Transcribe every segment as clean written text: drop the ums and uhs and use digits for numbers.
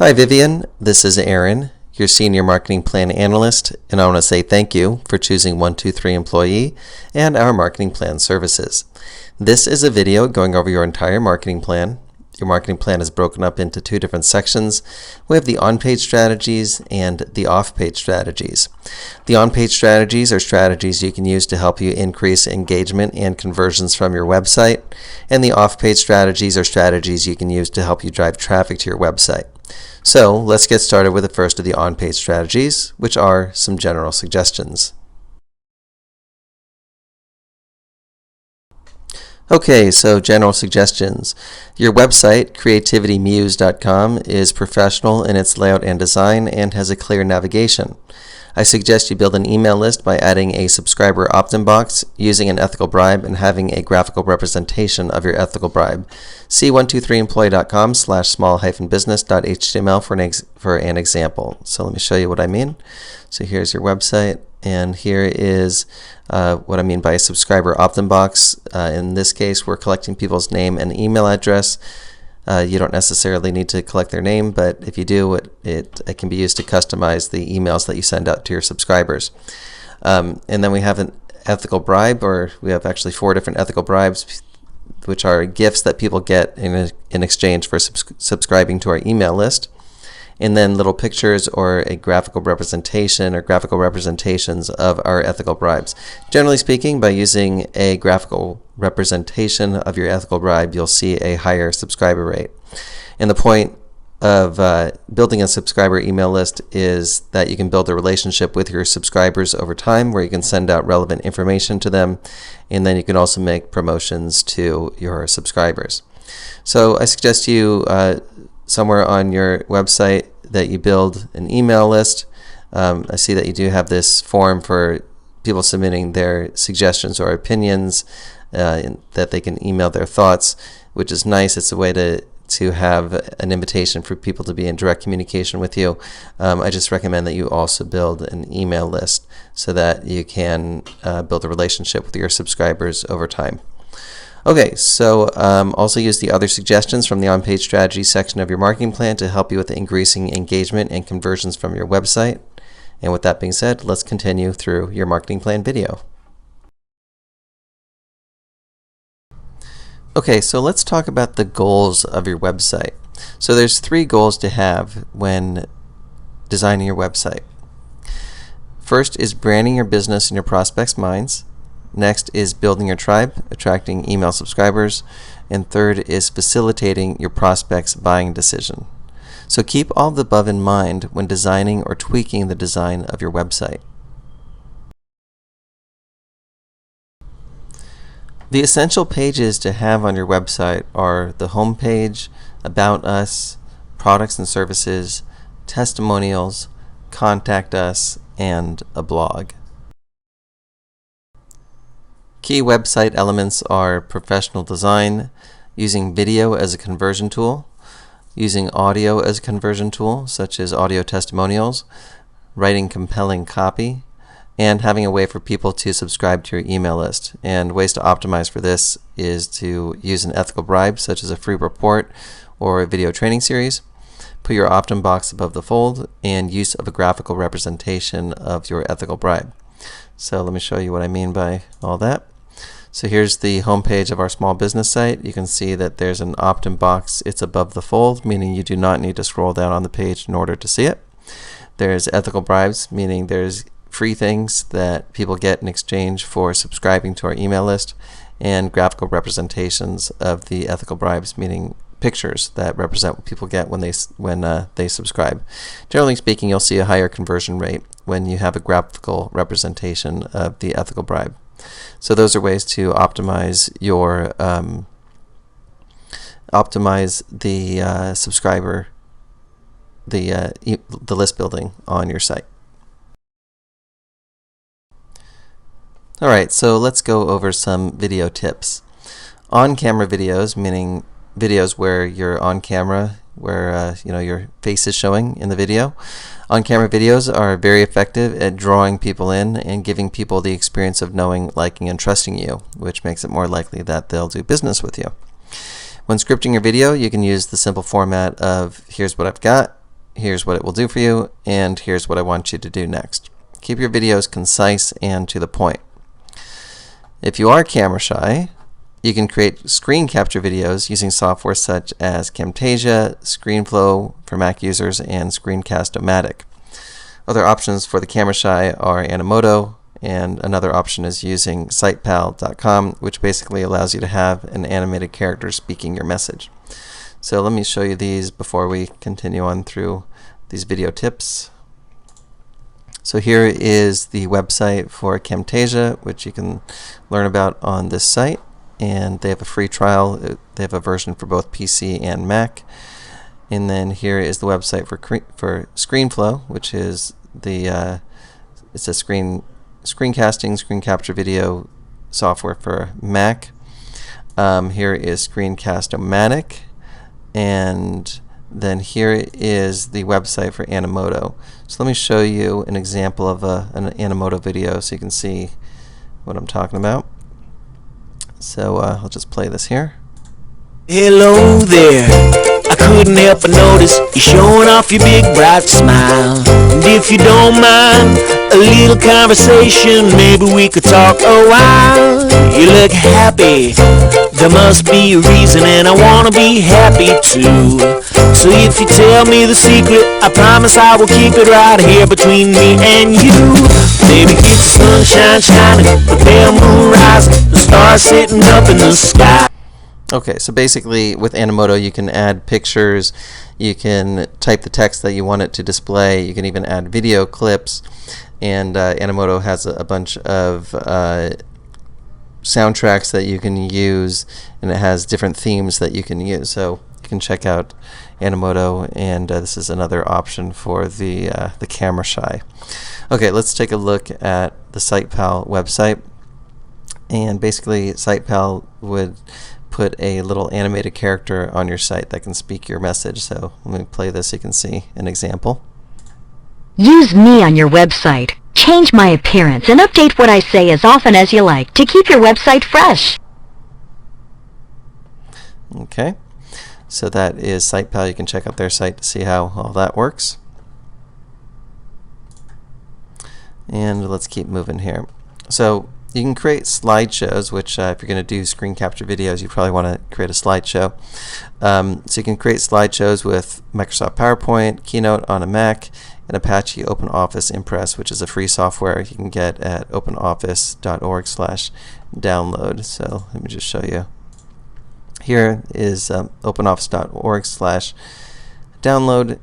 Hi Vivian, this is Aaron, your Senior Marketing Plan Analyst, and I want to say thank you for choosing 123 Employee and our marketing plan services. This is a video going over your entire marketing plan. Your marketing plan is broken up into two different sections. We have the on-page strategies and the off-page strategies. The on-page strategies are strategies you can use to help you increase engagement and conversions from your website, and the off-page strategies are strategies you can use to help you drive traffic to your website. So let's get started with the first of the on-page strategies, which are some general suggestions. Okay, so general suggestions. Your website, creativitymuse.com, is professional in its layout and design and has a clear navigation. I suggest you build an email list by adding a subscriber opt-in box, using an ethical bribe, and having a graphical representation of your ethical bribe. See 123employee.com/small-business.html for an example. So let me show you what I mean. So here's your website, and here is what I mean by a subscriber opt-in box. In this case, we're collecting people's name and email address. You don't necessarily need to collect their name, but if you do, it can be used to customize the emails that you send out to your subscribers. And then we have an ethical bribe, or we have actually 4 different ethical bribes, which are gifts that people get in exchange for subscribing to our email list. And then little pictures or a graphical representation or graphical representations of our ethical bribes. Generally speaking, by using a graphical representation of your ethical bribe, you'll see a higher subscriber rate. And the point of building a subscriber email list is that you can build a relationship with your subscribers over time, where you can send out relevant information to them, and then you can also make promotions to your subscribers. So I suggest you somewhere on your website that you build an email list. I see that you do have this form for people submitting their suggestions or opinions, that they can email their thoughts, which is nice. It's a way to have an invitation for people to be in direct communication with you. I just recommend that you also build an email list so that you can build a relationship with your subscribers over time. Okay, so also use the other suggestions from the on-page strategy section of your marketing plan to help you with increasing engagement and conversions from your website. And with that being said, let's continue through your marketing plan video. Okay, so let's talk about the goals of your website. So there's 3 goals to have when designing your website. First is branding your business in your prospects' minds. Next is building your tribe, attracting email subscribers. And third is facilitating your prospects' buying decision. So keep all of the above in mind when designing or tweaking the design of your website. The essential pages to have on your website are the home page, About Us, Products and Services, Testimonials, Contact Us, and a blog. Key website elements are professional design, using video as a conversion tool, using audio as a conversion tool, such as audio testimonials, writing compelling copy, and having a way for people to subscribe to your email list. And ways to optimize for this is to use an ethical bribe, such as a free report or a video training series, put your opt-in box above the fold, and use of a graphical representation of your ethical bribe. So let me show you what I mean by all that. So here's the home page of our small business site. You can see that there's an opt-in box. It's above the fold, meaning you do not need to scroll down on the page in order to see it. There's ethical bribes, meaning there's free things that people get in exchange for subscribing to our email list, and graphical representations of the ethical bribes, meaning pictures that represent what people get when they subscribe. Generally speaking, you'll see a higher conversion rate when you have a graphical representation of the ethical bribe. So those are ways to optimize your the subscriber, the list building on your site. All right, so let's go over some video tips. On-camera videos, meaning videos where you're on camera, where your face is showing in the video. On-camera videos are very effective at drawing people in and giving people the experience of knowing, liking, and trusting you, which makes it more likely that they'll do business with you. When scripting your video, you can use the simple format of here's what I've got, here's what it will do for you, and here's what I want you to do next. Keep your videos concise and to the point. If you are camera shy, you can create screen capture videos using software such as Camtasia, ScreenFlow for Mac users, and Screencast-O-Matic. Other options for the camera shy are Animoto, and another option is using sitepal.com, which basically allows you to have an animated character speaking your message. So let me show you these before we continue on through these video tips. So here is the website for Camtasia, which you can learn about on this site, and they have a free trial. They have a version for both PC and Mac. And then here is the website for ScreenFlow, which is the it's a screencasting, screen capture video software for Mac. Here is Screencast-O-Matic, and then here is the website for Animoto. So let me show you an example of an Animoto video so you can see what I'm talking about. So I'll just play this here. Hello there, I couldn't help but notice you're showing off your big bright smile. And if you don't mind a little conversation, maybe we could talk a while. You look happy, there must be a reason, and I wanna be happy too. So if you tell me the secret, I promise I will keep it right here between me and you. Baby, get the sunshine shining, the pale moon rising, the stars sitting up in the sky. Okay, so basically with Animoto you can add pictures, you can type the text that you want it to display, you can even add video clips, and Animoto has a bunch of soundtracks that you can use, and it has different themes that you can use. So you can check out Animoto, and this is another option for the camera shy. Okay, let's take a look at the SitePal website, and basically SitePal would put a little animated character on your site that can speak your message. So let me play this so you can see an example. Use me on your website. Change my appearance and update what I say as often as you like to keep your website fresh. Okay, so that is SitePal. You can check out their site to see how all that works. And let's keep moving here. So you can create slideshows, which if you're going to do screen capture videos, you probably want to create a slideshow. So you can create slideshows with Microsoft PowerPoint, Keynote on a Mac, and Apache OpenOffice Impress, which is a free software you can get at openoffice.org/download. So let me just show you. Here is openoffice.org/download,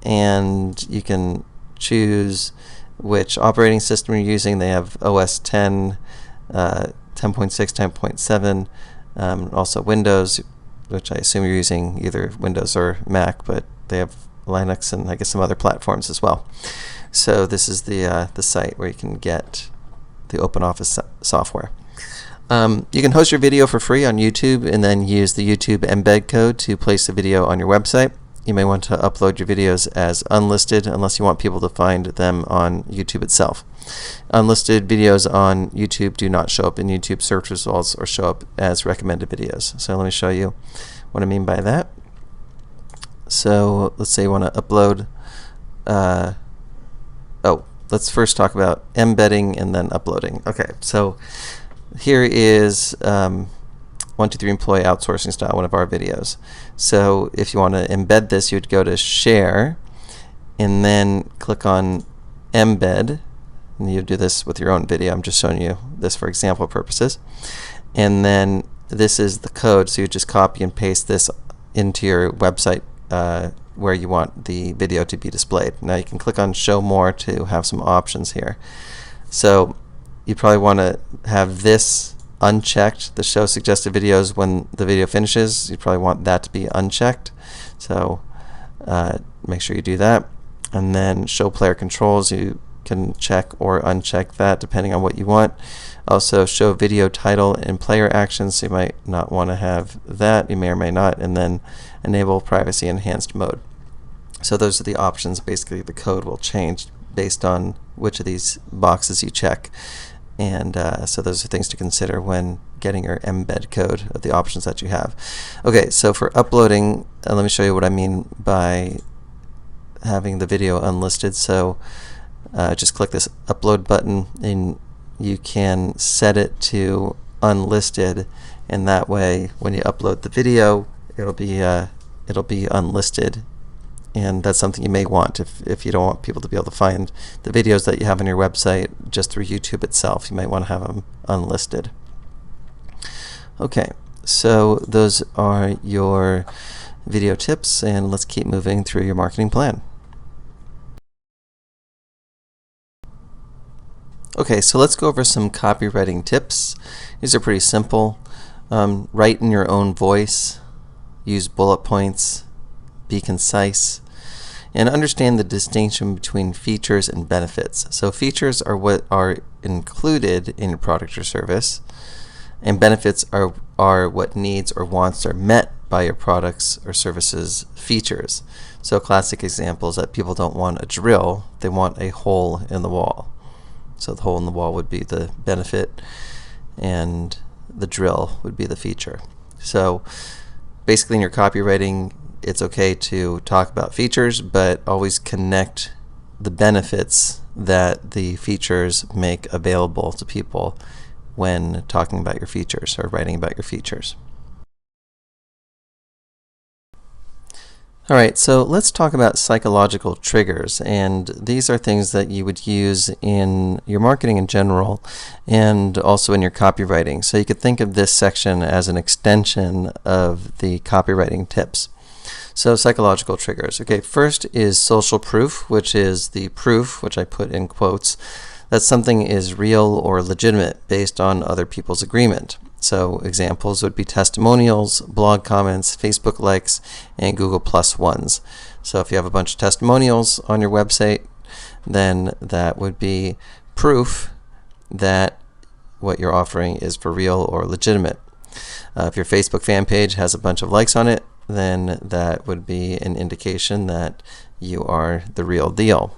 and you can choose which operating system you're using. They have OS 10, 10.6, 10.7, also Windows, which I assume you're using either Windows or Mac, but they have Linux and I guess some other platforms as well. So this is the site where you can get the OpenOffice software. You can host your video for free on YouTube and then use the YouTube embed code to place the video on your website. You may want to upload your videos as unlisted unless you want people to find them on YouTube itself. Unlisted videos on YouTube do not show up in YouTube search results or show up as recommended videos. So let me show you what I mean by that. So let's say you want to upload, let's first talk about embedding and then uploading. Okay, so here is 123 Employee Outsourcing Style, one of our videos. So if you want to embed this, you would go to Share and then click on Embed, and you do this with your own video. I'm just showing you this for example purposes. And then this is the code, so you just copy and paste this into your website where you want the video to be displayed. Now you can click on Show More to have some options here. So you probably want to have this unchecked, the show suggested videos when the video finishes. You probably want that to be unchecked, so make sure you do that. And then show player controls, you can check or uncheck that depending on what you want. Also show video title and player actions, so you might not want to have that, you may or may not. And then enable privacy enhanced mode. So those are the options. Basically the code will change based on which of these boxes you check. And so those are things to consider when getting your embed code of the options that you have. Okay, so for uploading, let me show you what I mean by having the video unlisted. So just click this upload button and you can set it to unlisted, and that way when you upload the video it'll be unlisted. And that's something you may want if you don't want people to be able to find the videos that you have on your website just through YouTube itself. You might want to have them unlisted. Okay, so those are your video tips, and let's keep moving through your marketing plan. Okay, so let's go over some copywriting tips. These are pretty simple. Write in your own voice, use bullet points, be concise, and understand the distinction between features and benefits. So features are what are included in your product or service, and benefits are what needs or wants are met by your products or services features. So a classic example is that people don't want a drill, they want a hole in the wall. So the hole in the wall would be the benefit, and the drill would be the feature. So basically in your copywriting, it's okay to talk about features, but always connect the benefits that the features make available to people when talking about your features or writing about your features. Alright, so let's talk about psychological triggers, and these are things that you would use in your marketing in general and also in your copywriting. So you could think of this section as an extension of the copywriting tips. So psychological triggers. Okay, first is social proof, which is the proof, which I put in quotes, that something is real or legitimate based on other people's agreement. So examples would be testimonials, blog comments, Facebook likes, and Google Plus ones. So if you have a bunch of testimonials on your website, then that would be proof that what you're offering is for real or legitimate. If your Facebook fan page has a bunch of likes on it, then that would be an indication that you are the real deal.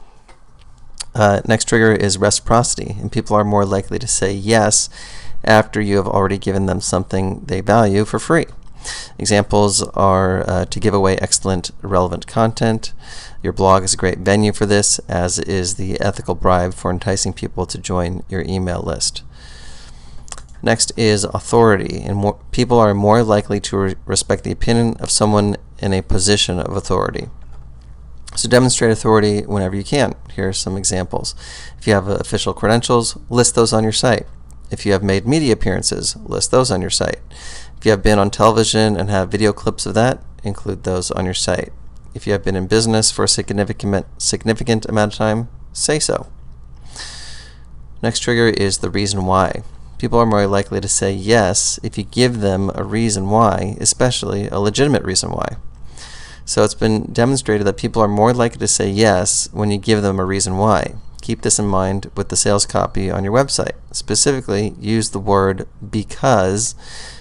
Next trigger is reciprocity, and people are more likely to say yes after you have already given them something they value for free. Examples are to give away excellent, relevant content. Your blog is a great venue for this, as is the ethical bribe for enticing people to join your email list. Next is authority, and people are more likely to respect the opinion of someone in a position of authority. So demonstrate authority whenever you can. Here are some examples. If you have official credentials, list those on your site. If you have made media appearances, list those on your site. If you have been on television and have video clips of that, include those on your site. If you have been in business for a significant amount of time, say so. Next trigger is the reason why. People are more likely to say yes if you give them a reason why, especially a legitimate reason why. So it's been demonstrated that people are more likely to say yes when you give them a reason why. Keep this in mind with the sales copy on your website. Specifically, use the word because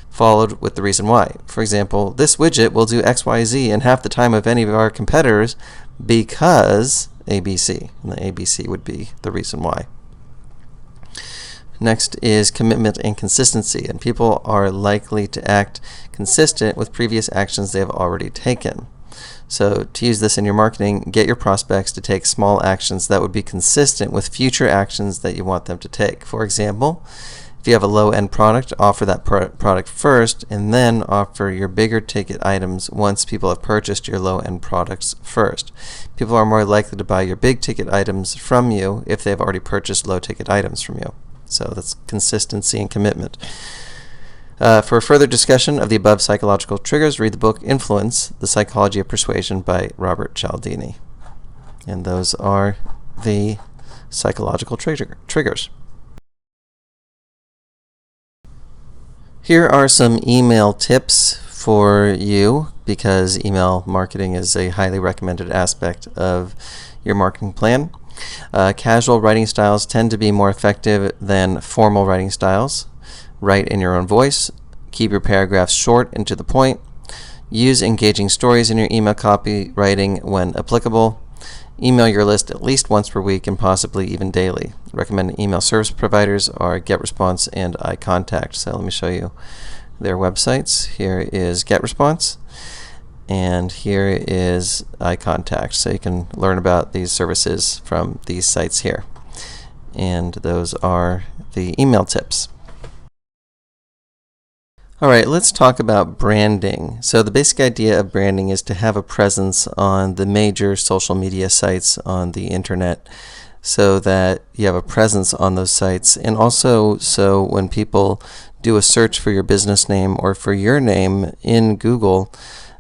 followed with the reason why. For example, this widget will do XYZ in half the time of any of our competitors because ABC. And the ABC would be the reason why. Next is commitment and consistency, and people are likely to act consistent with previous actions they have already taken. So to use this in your marketing, get your prospects to take small actions that would be consistent with future actions that you want them to take. For example, if you have a low-end product, offer that product first and then offer your bigger ticket items once people have purchased your low-end products first. People are more likely to buy your big ticket items from you if they've already purchased low ticket items from you. So that's consistency and commitment. For further discussion of the above psychological triggers, read the book Influence, The Psychology of Persuasion by Robert Cialdini. And those are the psychological triggers. Here are some email tips for you, because email marketing is a highly recommended aspect of your marketing plan. Casual writing styles tend to be more effective than formal writing styles. Write in your own voice. Keep your paragraphs short and to the point. Use engaging stories in your email copywriting when applicable. Email your list at least once per week and possibly even daily. Recommended email service providers are GetResponse and iContact. So let me show you their websites. Here is GetResponse. and here is eye contact. So you can learn about these services from these sites here. And those are the email tips. Alright, let's talk about branding. So the basic idea of branding is to have a presence on the major social media sites on the internet, so that you have a presence on those sites, and also so when people do a search for your business name or for your name in Google,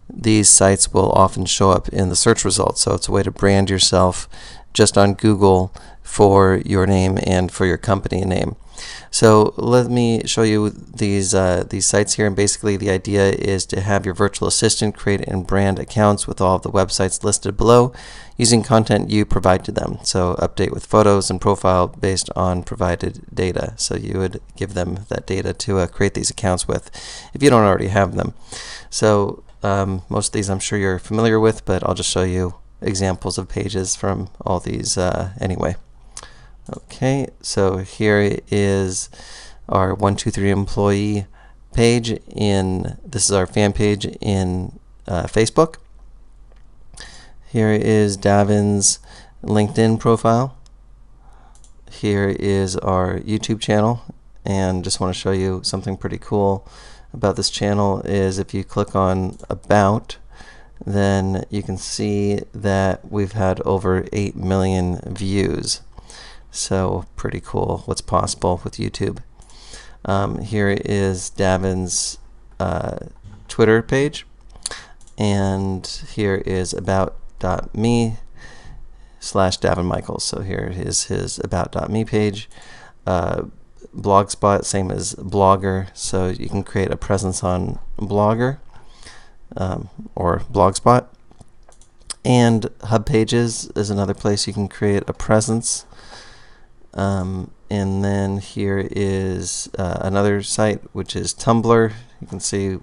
these sites will often show up in the search results. So it's a way to brand yourself just on Google for your name and for your company name. So let me show you these sites here, and basically the idea is to have your virtual assistant create and brand accounts with all of the websites listed below using content you provide to them. So update with photos and profile based on provided data. So you would give them that data to create these accounts with if you don't already have them. So most of these I'm sure you're familiar with, but I'll just show you examples of pages from all these anyway. Okay, so here is our 123 employee page this is our fan page in Facebook. Here is Davin's LinkedIn profile. Here is our YouTube channel, and just want to show you something pretty cool about this channel is if you click on About, then you can see that we've had over 8 million views. So pretty cool what's possible with YouTube. Here is Davin's Twitter page, and here is about.me/Davin Michaels. So here is his about.me page. Blogspot, same as Blogger, so you can create a presence on Blogger or Blogspot. And Hub Pages is another place you can create a presence. And then here is another site, which is Tumblr. You can see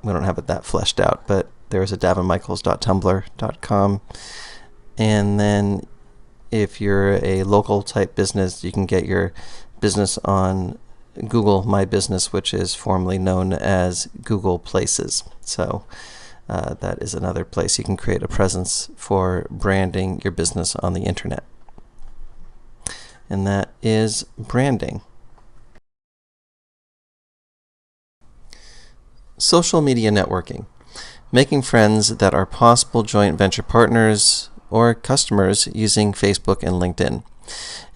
we don't have it that fleshed out, but there's a davinmichaels.tumblr.com. And then if you're a local type business, you can get your business on Google My Business, which is formerly known as Google Places. So that is another place you can create a presence for branding your business on the internet. And that is branding. Social media networking. Making friends that are possible joint venture partners or customers using Facebook and LinkedIn.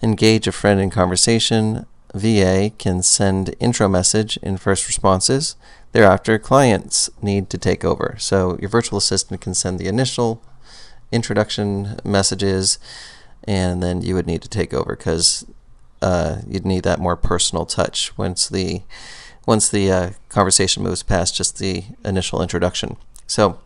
Engage a friend in conversation. VA can send intro message in first responses. Thereafter, clients need to take over. So your virtual assistant can send the initial introduction messages, and then you would need to take over because you'd need that more personal touch once the conversation moves past just the initial introduction. So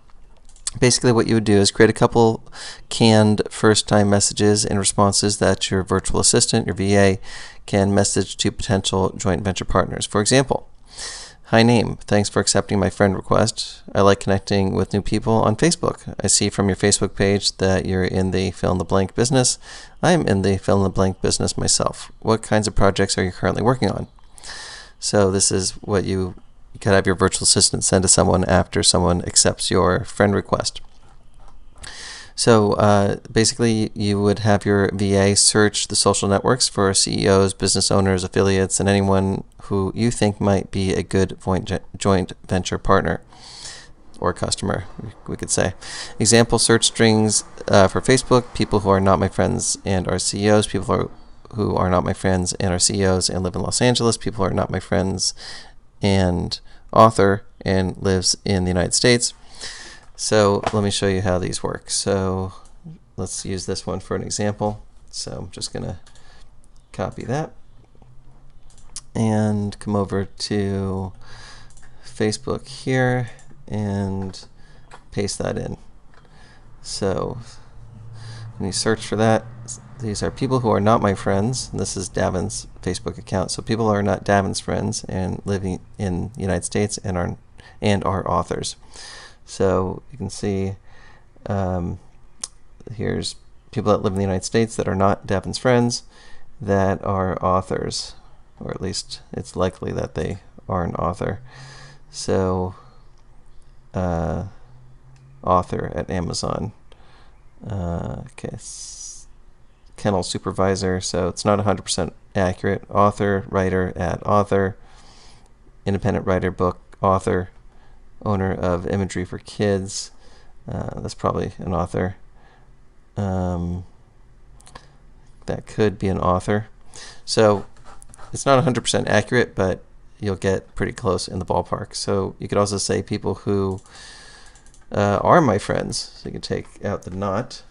basically what you would do is create a couple canned first-time messages and responses that your virtual assistant, your VA, can message to potential joint venture partners. For example, hi name, thanks for accepting my friend request. I like connecting with new people on Facebook. I see from your Facebook page that you're in the fill-in-the-blank business. I am in the fill-in-the-blank business myself. What kinds of projects are you currently working on? So this is what you could have your virtual assistant send to someone after someone accepts your friend request. So basically you would have your VA search the social networks for CEOs, business owners, affiliates, and anyone who you think might be a good joint venture partner or customer, we could say. Example search strings for Facebook: people who are not my friends and are CEOs, people who are not my friends and are CEOs and live in Los Angeles, people who are not my friends and author and lives in the United States. So let me show you how these work. So let's use this one for an example. So I'm just going to copy that and come over to Facebook here and paste that in. So when you search for that, these are people who are not my friends. And this is Davin's Facebook account. So people who are not Davin's friends and living in the United States and are authors. So you can see here's people that live in the United States that are not Davin's friends that are authors, or at least it's likely that they are an author. So author at Amazon. Okay, kennel supervisor, so it's not 100% accurate. Author, writer at author, independent writer, book author, owner of imagery for kids. That's probably an author. That could be an author. So it's not 100% accurate, but you'll get pretty close in the ballpark. So you could also say people who are my friends. So you can take out the not.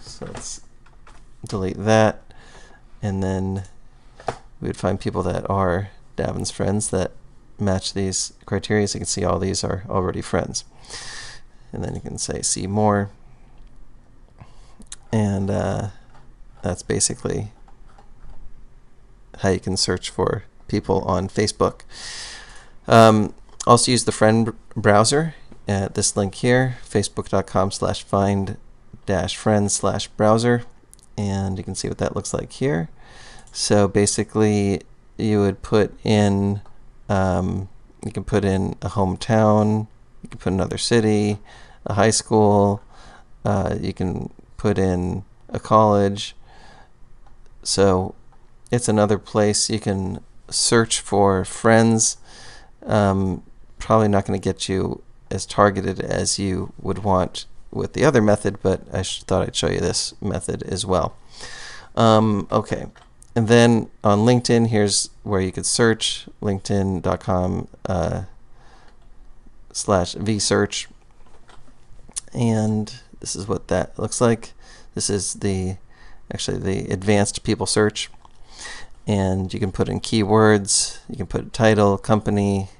So let's delete that. And then we would find people that are Davin's friends that match these criteria. So you can see all these are already friends. And then you can say see more. And that's basically how you can search for people on Facebook. Also use the friend browser at this link here, facebook.com/find-friends/browser, and you can see what that looks like here. So basically you would put in, you can put in a hometown, you can put another city, a high school, you can put in a college. So it's another place you can search for friends. Probably not going to get you as targeted as you would want with the other method, but I thought I'd show you this method as well. Okay, and then on LinkedIn, here's where you could search, linkedin.com/vsearch, and this is what that looks like. This is actually the advanced people search, and you can put in keywords, you can put title, company,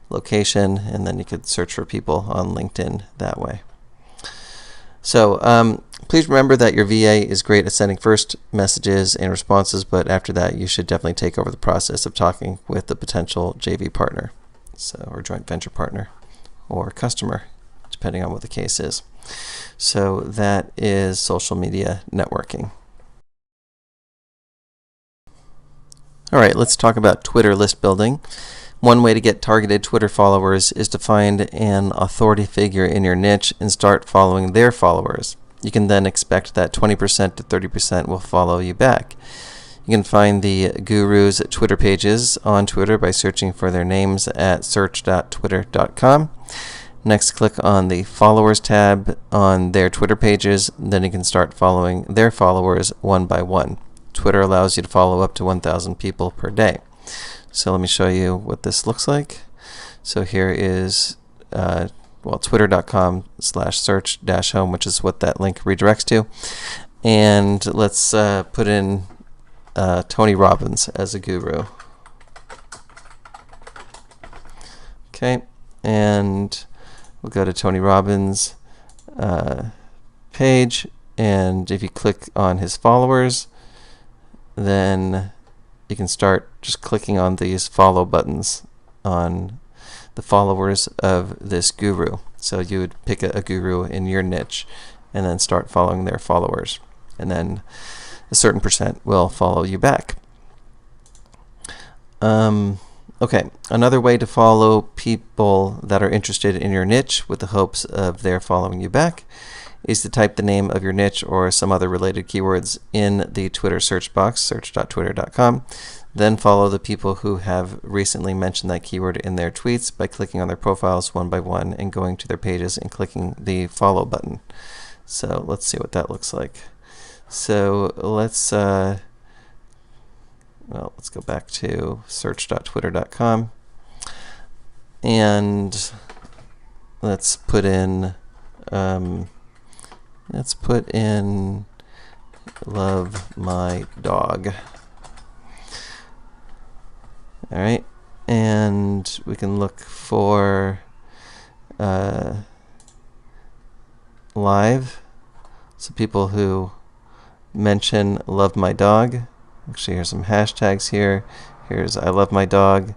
location, and then you could search for people on LinkedIn that way. So please remember that your VA is great at sending first messages and responses, but after that you should definitely take over the process of talking with the potential JV partner, or joint venture partner, or customer, depending on what the case is. So that is social media networking. All right, let's talk about Twitter list building. One way to get targeted Twitter followers is to find an authority figure in your niche and start following their followers. You can then expect that 20% to 30% will follow you back. You can find the gurus' Twitter pages on Twitter by searching for their names at search.twitter.com. Next, click on the Followers tab on their Twitter pages. Then you can start following their followers one by one. Twitter allows you to follow up to 1,000 people per day. So let me show you what this looks like. So here is twitter.com/search-home, which is what that link redirects to. And let's put in Tony Robbins as a guru. Okay, and we'll go to Tony Robbins' page, and if you click on his followers, then you can start just clicking on these follow buttons on the followers of this guru. So you would pick a guru in your niche and then start following their followers, and then a certain percent will follow you back. Okay, another way to follow people that are interested in your niche with the hopes of their following you back is to type the name of your niche or some other related keywords in the Twitter search box, search.twitter.com. Then follow the people who have recently mentioned that keyword in their tweets by clicking on their profiles one by one and going to their pages and clicking the follow button. So let's see what that looks like. So let's go back to search.twitter.com, and let's put in love my dog. All right, and we can look for live, so people who mention love my dog. Actually, here's some hashtags here. Here's I love my dog.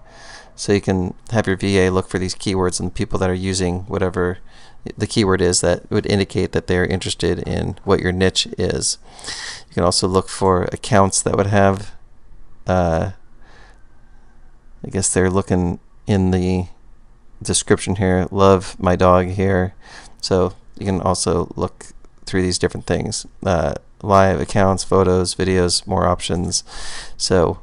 So you can have your VA look for these keywords and people that are using whatever the keyword is that would indicate that they're interested in what your niche is. You can also look for accounts that would have, I guess they're looking in the description here, love my dog here. So you can also look through these different things. Live accounts, photos, videos, more options. So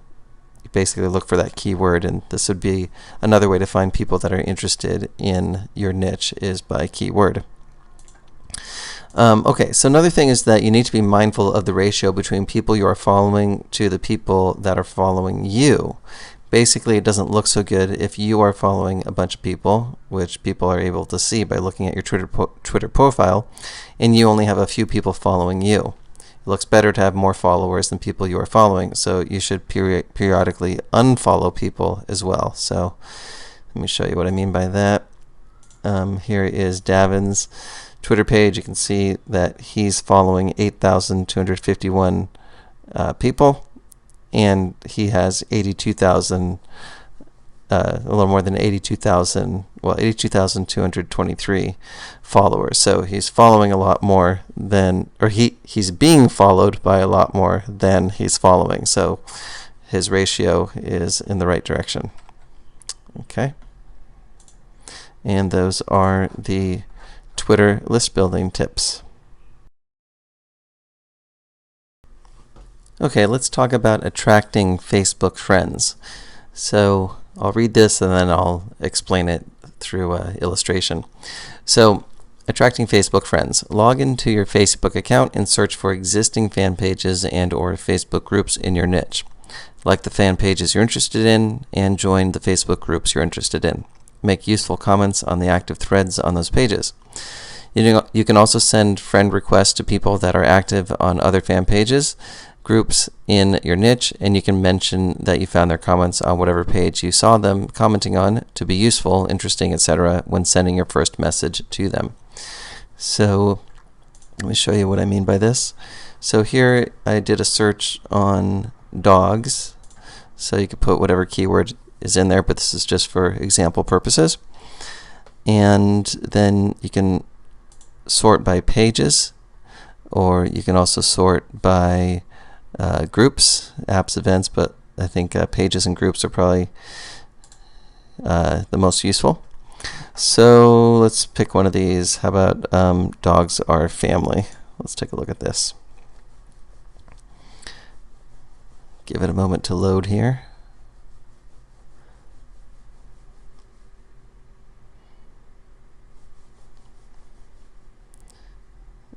you basically look for that keyword, and this would be another way to find people that are interested in your niche is by keyword. Okay, so another thing is that you need to be mindful of the ratio between people you are following to the people that are following you. Basically, it doesn't look so good if you are following a bunch of people, which people are able to see by looking at your Twitter profile, and you only have a few people following you. It looks better to have more followers than people you are following, so you should periodically unfollow people as well. So let me show you what I mean by that. Here is Davin's Twitter page. You can see that he's following 8,251 people, and he has 82,000, a little more than 82,000, well, 82,223 followers. So he's following a lot more than, or he's being followed by a lot more than he's following. So his ratio is in the right direction. Okay. And those are the Twitter list building tips. Okay, let's talk about attracting Facebook friends. So I'll read this and then I'll explain it through illustration. So, attracting Facebook friends. Log into your Facebook account and search for existing fan pages and or Facebook groups in your niche. Like the fan pages you're interested in and join the Facebook groups you're interested in. Make useful comments on the active threads on those pages. You can also send friend requests to people that are active on other fan pages, groups in your niche, and you can mention that you found their comments on whatever page you saw them commenting on to be useful, interesting, etc. when sending your first message to them. So let me show you what I mean by this. So here I did a search on dogs, so you could put whatever keyword is in there, but this is just for example purposes. And then you can sort by pages, or you can also sort by groups, apps, events, but I think pages and groups are probably the most useful. So let's pick one of these. How about dogs are family? Let's take a look at this. Give it a moment to load here.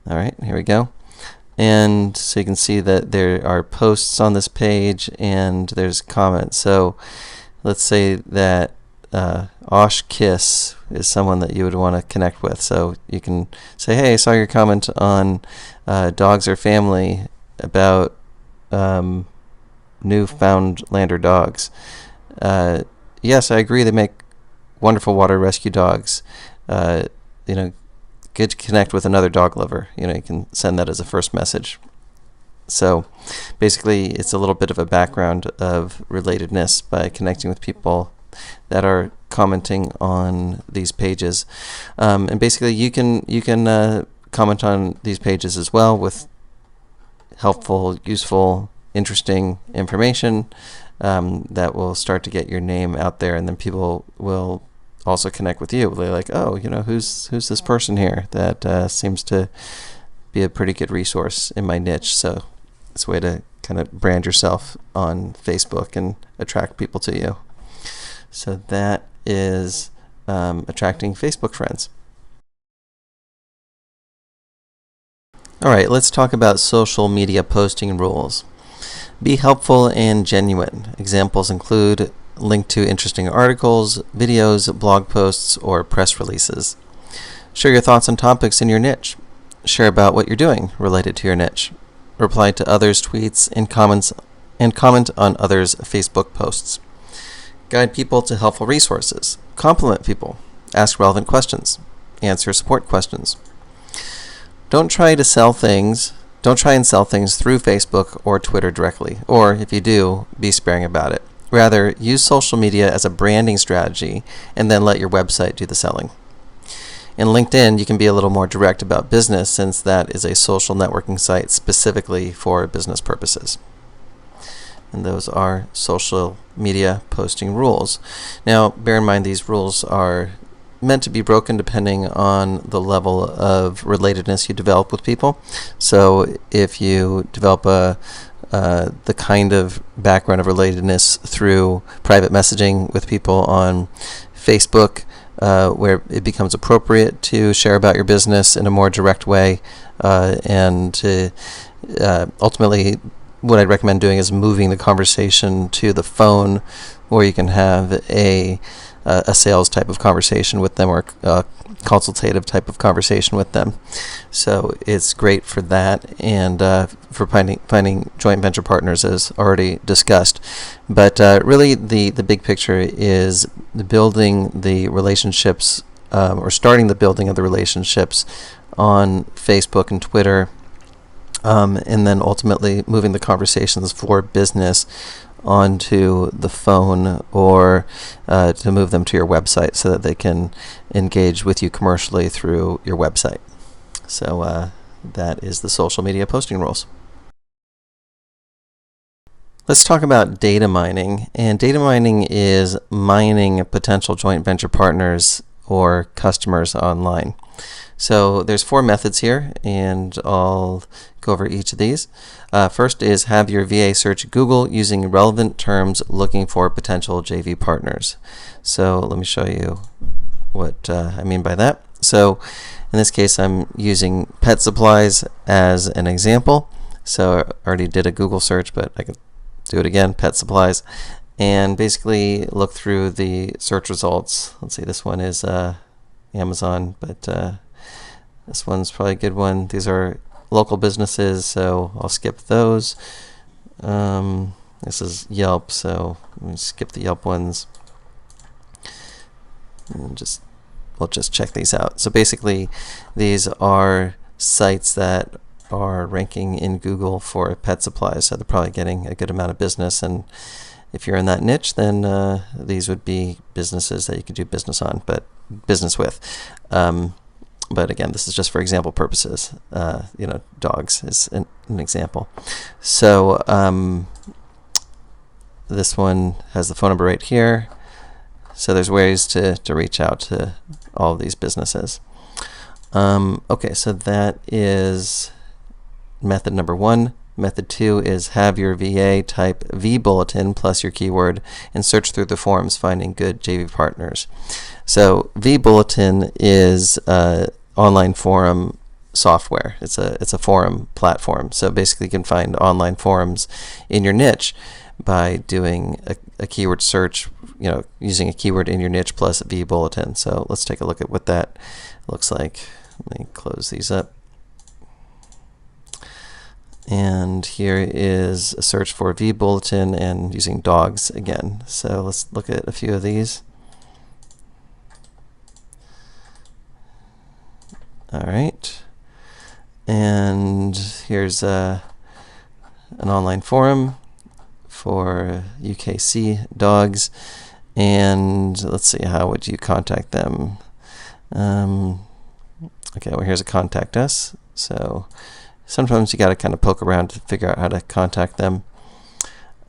All right, here we go. And so you can see that there are posts on this page and there's comments. So let's say that Osh Kiss is someone that you would want to connect with. So you can say, hey, I saw your comment on dogs or family about Newfoundlander dogs. Yes, I agree, they make wonderful water rescue dogs. Good to connect with another dog lover. You can send that as a first message. So basically it's a little bit of a background of relatedness by connecting with people that are commenting on these pages. And basically you can comment on these pages as well with helpful, useful, interesting information that will start to get your name out there, and then people will also connect with you. They're like, oh, who's this person here that seems to be a pretty good resource in my niche. So it's a way to kind of brand yourself on Facebook and attract people to you. So that is attracting Facebook friends. All right, let's talk about social media posting rules. Be helpful and genuine. Examples include link to interesting articles, videos, blog posts, or press releases. Share your thoughts on topics in your niche. Share about what you're doing related to your niche. Reply to others' tweets and comment on others' Facebook posts. Guide people to helpful resources. Compliment people. Ask relevant questions. Answer support questions. Don't try and sell things through Facebook or Twitter directly, or if you do, be sparing about it. Rather, use social media as a branding strategy and then let your website do the selling. In LinkedIn, you can be a little more direct about business, since that is a social networking site specifically for business purposes. And those are social media posting rules. Now, bear in mind these rules are meant to be broken depending on the level of relatedness you develop with people. So if you develop the kind of background of relatedness through private messaging with people on Facebook, where it becomes appropriate to share about your business in a more direct way, and to ultimately, what I'd recommend doing is moving the conversation to the phone, where you can have a sales type of conversation with them, or a consultative type of conversation with them. So it's great for that, and for finding joint venture partners, as already discussed. But really, the big picture is building the relationships, or starting the building of the relationships on Facebook and Twitter, and then ultimately moving the conversations for business onto the phone, or to move them to your website so that they can engage with you commercially through your website. So that is the social media posting rules. Let's talk about data mining. And data mining is mining potential joint venture partners or customers online. So there's 4 methods here, and I'll go over each of these. First is have your VA search Google using relevant terms looking for potential JV partners. So let me show you what I mean by that. So in this case, I'm using pet supplies as an example. So I already did a Google search, but I can do it again, pet supplies, and basically look through the search results. Let's see, this one is Amazon, but this one's probably a good one. These are local businesses, so I'll skip those. This is Yelp, so let me skip the Yelp ones. And we'll just check these out. So basically, these are sites that are ranking in Google for pet supplies, so they're probably getting a good amount of business. And if you're in that niche, then these would be businesses that you could do business with. But again, this is just for example purposes. Dogs is an example. So this one has the phone number right here. So there's ways to reach out to all of these businesses. Okay, so that is method number 1. Method 2 is have your VA type vBulletin plus your keyword and search through the forums finding good JV partners. So vBulletin is online forum software. It's a forum platform. So basically, you can find online forums in your niche by doing a keyword search. Using a keyword in your niche plus vBulletin. So let's take a look at what that looks like. Let me close these up. And here is a search for vBulletin and using dogs again. So let's look at a few of these. All right. And here's an online forum for UKC dogs. And let's see, how would you contact them? Okay, well, here's a contact us. So sometimes you got to kind of poke around to figure out how to contact them.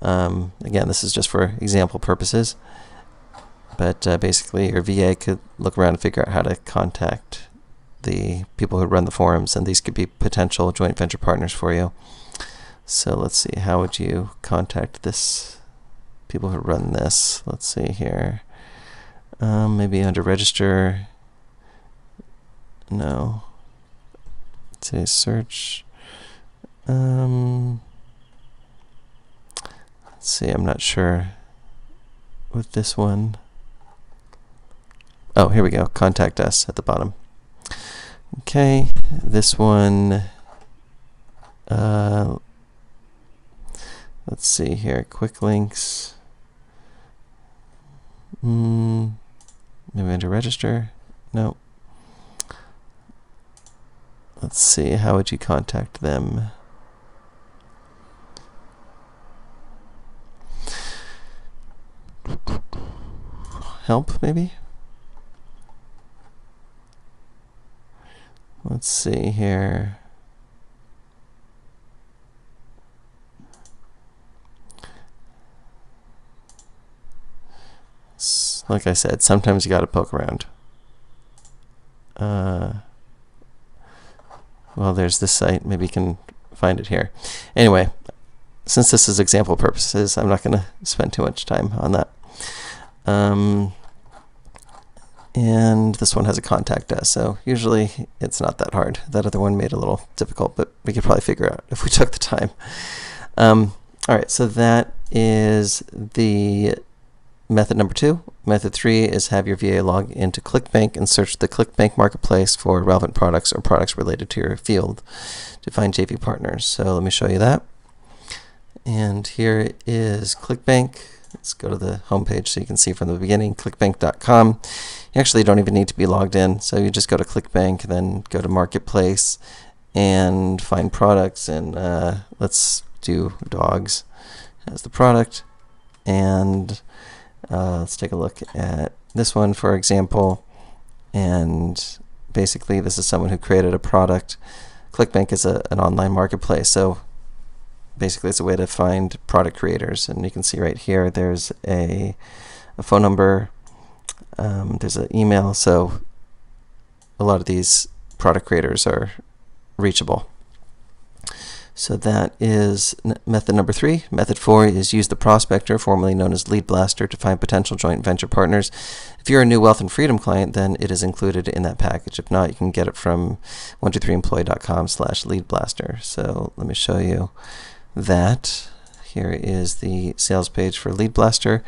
Again, this is just for example purposes. But basically, your VA could look around and figure out how to contact the people who run the forums, and these could be potential joint venture partners for you. So let's see, how would you contact people who run this? Let's see here. Maybe under register. No. Say search. Let's see, I'm not sure with this one. Oh, here we go. Contact us at the bottom. Okay, this one. Let's see here. Quick links. Maybe under register. No. Let's see. How would you contact them? Help, maybe? Let's see here. Like I said, sometimes you got to poke around. well, there's this site. Maybe you can find it here. Anyway, since this is example purposes, I'm not going to spend too much time on that. And this one has a contact us, so usually it's not that hard. That other one made it a little difficult, but we could probably figure out if we took the time. All right, so that is the method number 2. Method 3 is have your VA log into ClickBank and search the ClickBank marketplace for relevant products or products related to your field to find JV partners. So let me show you that. And here is ClickBank. Let's go to the homepage so you can see from the beginning, clickbank.com. You actually don't even need to be logged in, so you just go to ClickBank, then go to Marketplace and find products, and let's do dogs as the product. And let's take a look at this one, for example. And basically, this is someone who created a product. ClickBank is an online marketplace, so basically it's a way to find product creators. And you can see right here there's a phone number, there's an email, so a lot of these product creators are reachable. So that is method number 3. Method 4 is use the prospector, formerly known as Lead Blaster, to find potential joint venture partners. If you're a new Wealth and Freedom client, then it is included in that package. If not, you can get it from 123employee.com/Lead Blaster. So let me show you that. Here is the sales page for Lead Blaster,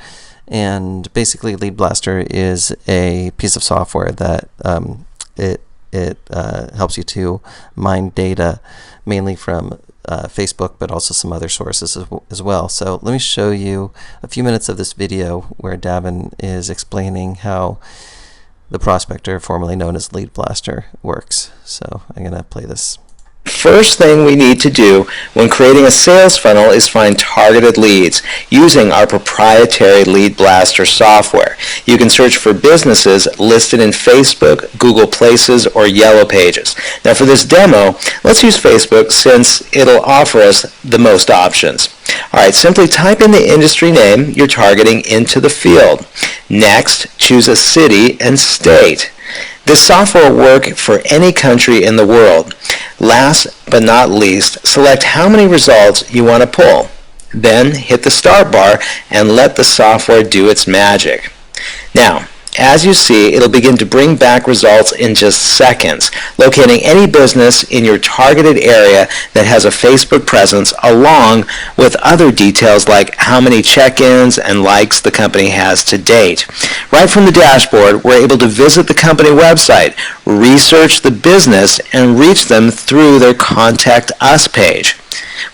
and basically Lead Blaster is a piece of software that it helps you to mine data mainly from Facebook, but also some other sources as well. So let me show you a few minutes of this video where Davin is explaining how the prospector, formerly known as Lead Blaster, works. So I'm going to play this. First thing we need to do when creating a sales funnel is find targeted leads using our proprietary Lead Blaster software. You can search for businesses listed in Facebook, Google Places, or Yellow Pages. Now for this demo, let's use Facebook since it'll offer us the most options. Alright, simply type in the industry name you're targeting into the field. Next, choose a city and state. This software will work for any country in the world. Last but not least, select how many results you want to pull. Then hit the start bar and let the software do its magic. Now, as you see, it'll begin to bring back results in just seconds, locating any business in your targeted area that has a Facebook presence, along with other details like how many check-ins and likes the company has to date. Right from the dashboard, we're able to visit the company website, research the business, and reach them through their Contact Us page.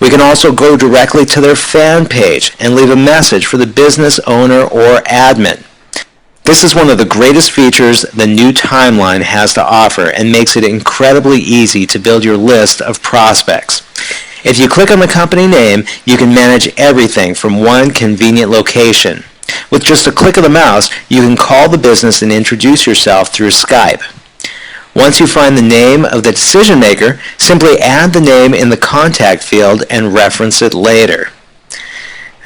We can also go directly to their fan page and leave a message for the business owner or admin. This is one of the greatest features the new timeline has to offer and makes it incredibly easy to build your list of prospects. If you click on the company name, you can manage everything from one convenient location. With just a click of the mouse, you can call the business and introduce yourself through Skype. Once you find the name of the decision maker, simply add the name in the contact field and reference it later.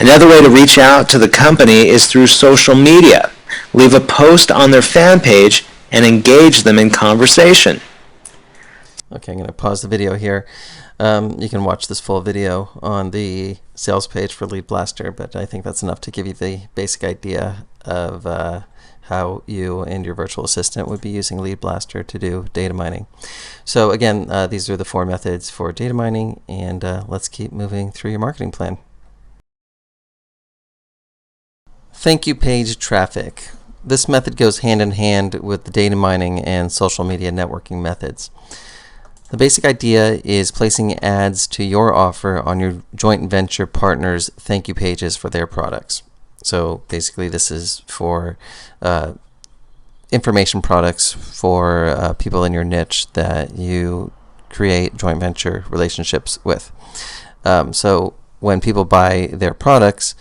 Another way to reach out to the company is through social media. Leave a post on their fan page and engage them in conversation. Okay, I'm going to pause the video here. You can watch this full video on the sales page for Lead Blaster, but I think that's enough to give you the basic idea of how you and your virtual assistant would be using Lead Blaster to do data mining. So again, these are the 4 methods for data mining, and let's keep moving through your marketing plan. Thank you page traffic. This method goes hand in hand with the data mining and social media networking methods. The basic idea is placing ads to your offer on your joint venture partners' thank you pages for their products. So basically this is for information products for people in your niche that you create joint venture relationships with. So when people buy their products,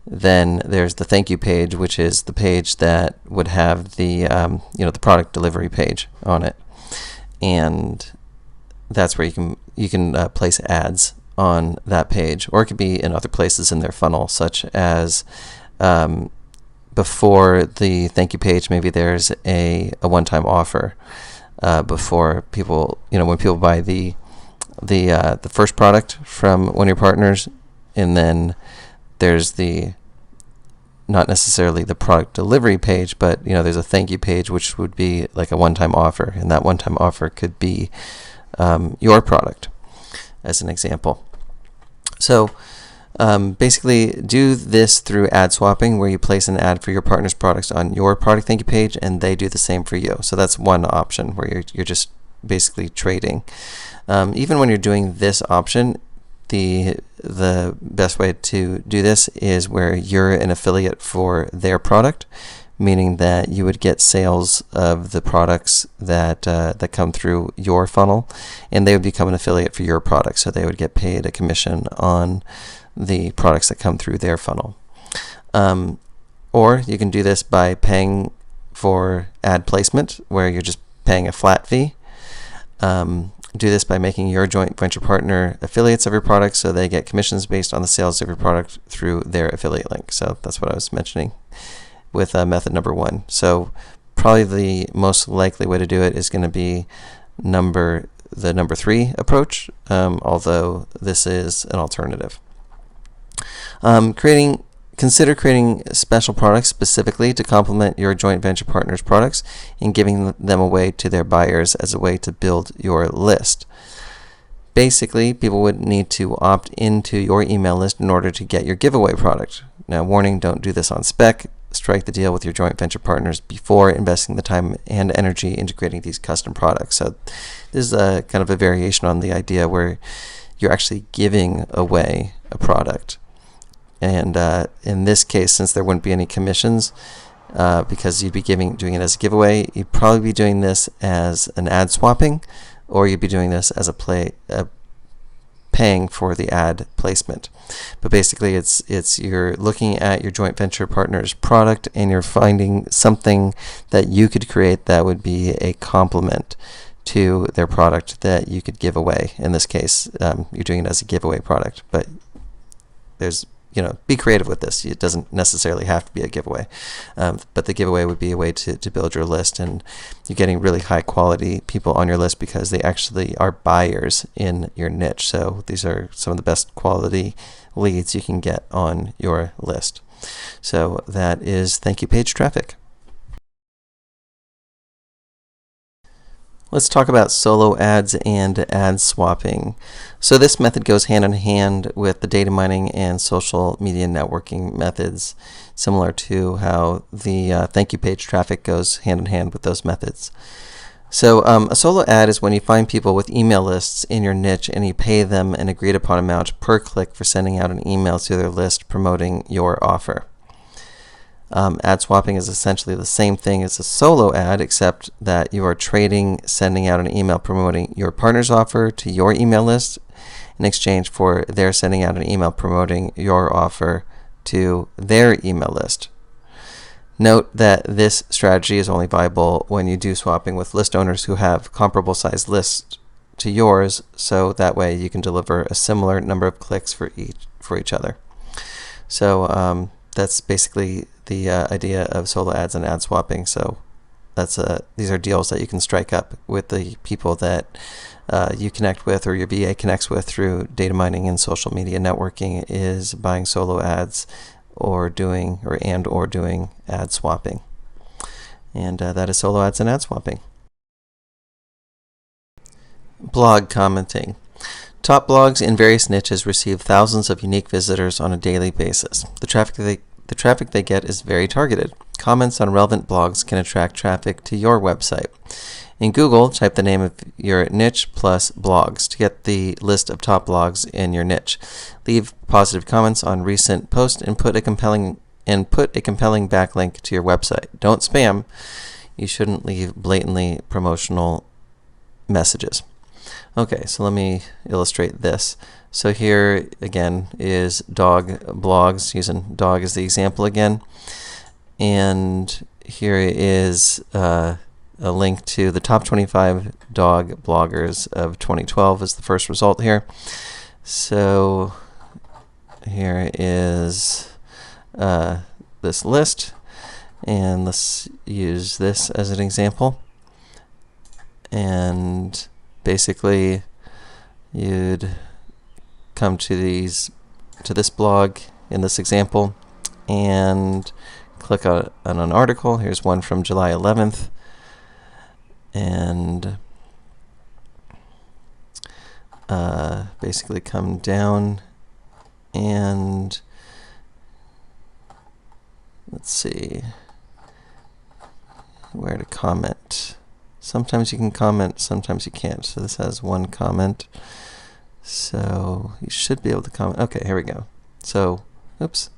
then there's the thank you page, which is the page that would have the the product delivery page on it, and that's where you can place ads on that page, or it could be in other places in their funnel, such as before the thank you page, maybe there's a one-time offer. before people, when people buy the first product from one of your partners, and then there's the not necessarily the product delivery page, but there's a thank you page, which would be like a one-time offer, and that one-time offer could be your product, as an example. So basically do this through ad swapping, where you place an ad for your partner's products on your product thank you page, and they do the same for you. So that's one option where you're just basically trading. Even when you're doing this option, the best way to do this is where you're an affiliate for their product, meaning that you would get sales of the products that come through your funnel, and they would become an affiliate for your product, so they would get paid a commission on the products that come through their funnel. Or you can do this by paying for ad placement, where you're just paying a flat fee. Do this by making your joint venture partner affiliates of your product, so they get commissions based on the sales of your product through their affiliate link. So that's what I was mentioning with method number 1. So probably the most likely way to do it is going to be the number 3 approach, although this is an alternative. Consider creating special products specifically to complement your joint venture partner's products and giving them away to their buyers as a way to build your list. Basically, people would need to opt into your email list in order to get your giveaway product. Now, warning, don't do this on spec. Strike the deal with your joint venture partners before investing the time and energy into creating these custom products. So this is a kind of a variation on the idea where you're actually giving away a product. And in this case, since there wouldn't be any commissions, because you'd be doing it as a giveaway, you'd probably be doing this as an ad swapping, or you'd be doing this as paying for the ad placement. But basically, it's you're looking at your joint venture partner's product, and you're finding something that you could create that would be a complement to their product that you could give away. In this case, you're doing it as a giveaway product, but be creative with this. It doesn't necessarily have to be a giveaway, but the giveaway would be a way to build your list, and you're getting really high quality people on your list because they actually are buyers in your niche. So these are some of the best quality leads you can get on your list. So that is thank you page traffic. Let's talk about solo ads and ad swapping. So this method goes hand in hand with the data mining and social media networking methods, similar to how the thank you page traffic goes hand in hand with those methods. So a solo ad is when you find people with email lists in your niche and you pay them an agreed upon amount per click for sending out an email to their list promoting your offer. Ad swapping is essentially the same thing as a solo ad, except that you are trading sending out an email promoting your partner's offer to your email list in exchange for their sending out an email promoting your offer to their email list. Note that this strategy is only viable when you do swapping with list owners who have comparable sized lists to yours, so that way you can deliver a similar number of clicks for each other. So that's basically the idea of solo ads and ad swapping. So these are deals that you can strike up with the people that you connect with, or your VA connects with through data mining and social media networking, is buying solo ads or doing ad swapping. And that is solo ads and ad swapping. Blog commenting. Top blogs in various niches receive thousands of unique visitors on a daily basis. The traffic they get is very targeted. Comments on relevant blogs can attract traffic to your website. In Google, type the name of your niche plus blogs to get the list of top blogs in your niche. Leave positive comments on recent posts and put a compelling backlink to your website. Don't spam. You shouldn't leave blatantly promotional messages. Okay, so let me illustrate this. So here again is dog blogs, using dog as the example again. And here is a link to the top 25 dog bloggers of 2012 is the first result here. So here is this list, and let's use this as an example. and basically you'd come to this blog in this example and click on an article. Here's one from July 11th, and basically come down and let's see where to comment. Sometimes you can comment, sometimes you can't. So this has one comment. So you should be able to comment. Okay, here we go. So, oops.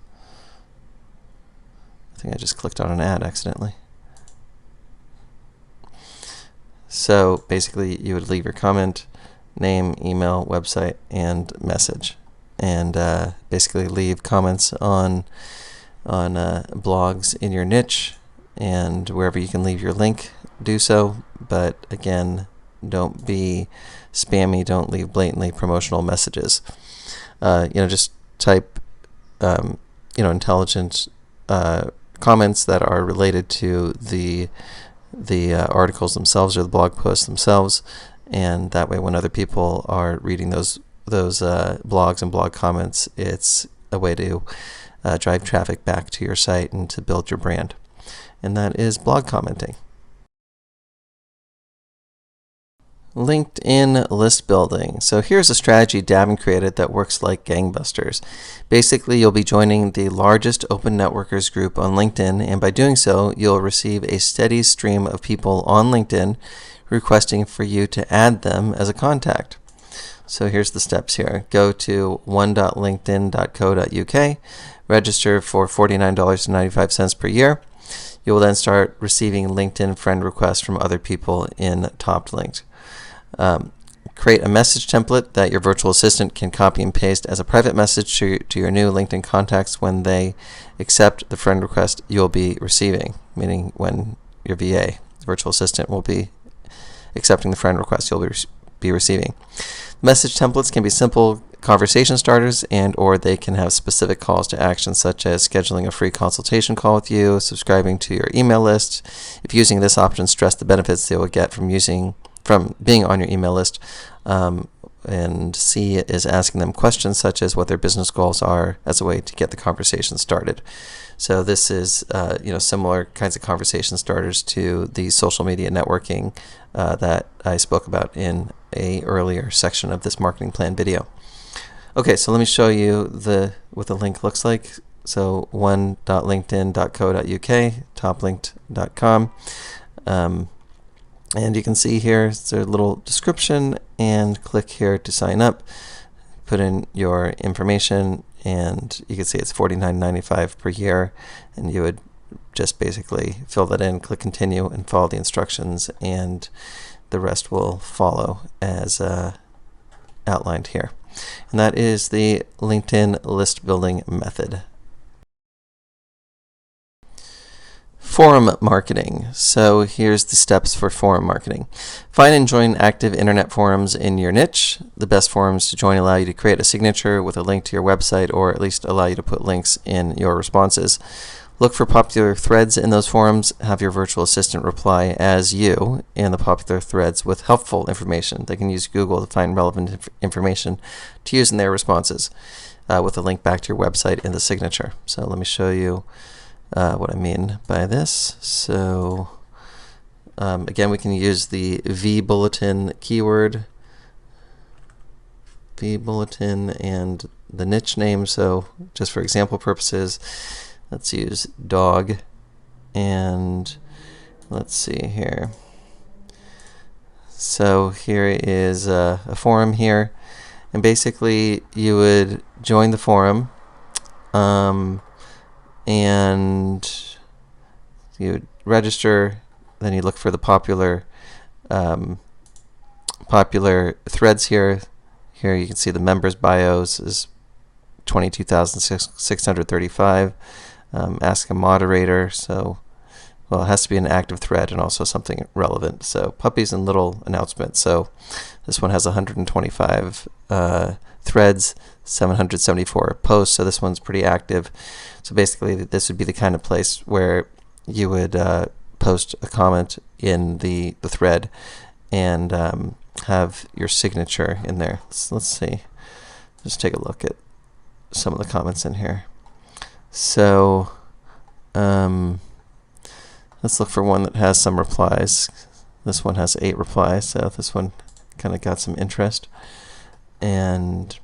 I think I just clicked on an ad accidentally. So basically you would leave your comment, name, email, website, and message. And basically leave comments on blogs in your niche, and wherever you can leave your link, do so. But again, don't be spammy. Don't leave blatantly promotional messages. Just type intelligent comments that are related to the articles themselves or the blog posts themselves, and that way when other people are reading those blogs and blog comments, it's a way to drive traffic back to your site and to build your brand. And that is blog commenting. LinkedIn list building. So here's a strategy Davin created that works like gangbusters. Basically, you'll be joining the largest open networkers group on LinkedIn, and by doing so, you'll receive a steady stream of people on LinkedIn requesting for you to add them as a contact. So here's the steps here. Go to one.linkedin.co.uk, register for $49.95 per year. You will then start receiving LinkedIn friend requests from other people in Top Linked. Create a message template that your virtual assistant can copy and paste as a private message to your new LinkedIn contacts when they accept the friend request you'll be receiving, meaning when your VA, virtual assistant, will be accepting the friend request you'll be receiving. Message templates can be simple conversation starters, and or they can have specific calls to action, such as scheduling a free consultation call with you, subscribing to your email list. If using this option, stress the benefits they will get from being on your email list. And C is asking them questions such as what their business goals are as a way to get the conversation started. So this is similar kinds of conversation starters to the social media networking that I spoke about in a earlier section of this marketing plan video. Okay, so let me show you what the link looks like. So one.linkedin.co.uk, toplinked.com. And you can see here, it's a little description, and click here to sign up. Put in your information, and you can see it's $49.95 per year, and you would just basically fill that in, click continue, and follow the instructions, and the rest will follow as outlined here. And that is the LinkedIn list building method. Forum marketing. So here's the steps for forum marketing. Find and join active internet forums in your niche. The best forums to join allow you to create a signature with a link to your website, or at least allow you to put links in your responses. Look for popular threads in those forums. Have your virtual assistant reply as you in the popular threads with helpful information. They can use Google to find relevant information to use in their responses with a link back to your website in the signature. So let me show you what I mean by this. So again, we can use the vBulletin keyword, vBulletin, and the niche name. So just for example purposes, let's use dog, and let's see here. So here is a forum here, and basically you would join the forum, and you would register. Then you look for the popular threads here. Here you can see the members' bios is 22,635. Ask a moderator. So, well, it has to be an active thread and also something relevant. So puppies and little announcements. So this one has 125 threads, 774 posts. So this one's pretty active. So basically, this would be the kind of place where you would post a comment in the thread, and have your signature in there. Let's see. Just take a look at some of the comments in here. So let's look for one that has some replies. This one has 8 replies, so this one kind of got some interest. And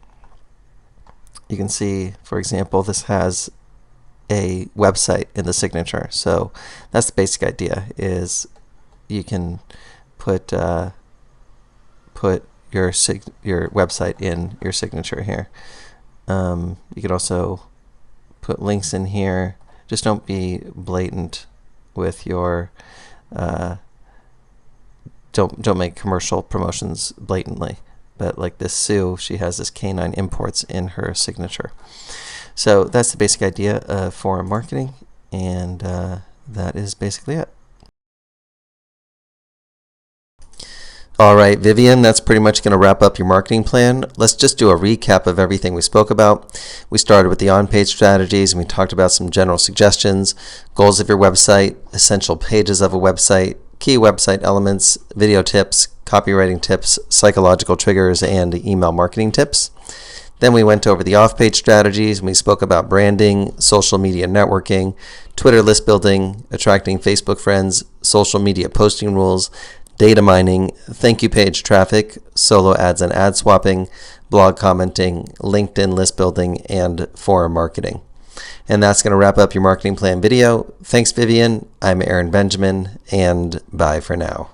you can see, for example, this has a website in the signature. So that's the basic idea, is you can put your website in your signature here. You can also put links in here. Just don't be blatant with your don't make commercial promotions blatantly. But like this Sue, she has this canine imports in her signature. So that's the basic idea of forum marketing, and that is basically it. All right, Vivian, that's pretty much going to wrap up your marketing plan. Let's just do a recap of everything we spoke about. We started with the on-page strategies, and we talked about some general suggestions, goals of your website, essential pages of a website, key website elements, video tips, copywriting tips, psychological triggers, and email marketing tips. Then we went over the off-page strategies, and we spoke about branding, social media networking, Twitter list building, attracting Facebook friends, social media posting rules, data mining, thank you page traffic, solo ads and ad swapping, blog commenting, LinkedIn list building, and forum marketing. And that's going to wrap up your marketing plan video. Thanks, Vivian. I'm Aaron Benjamin, and bye for now.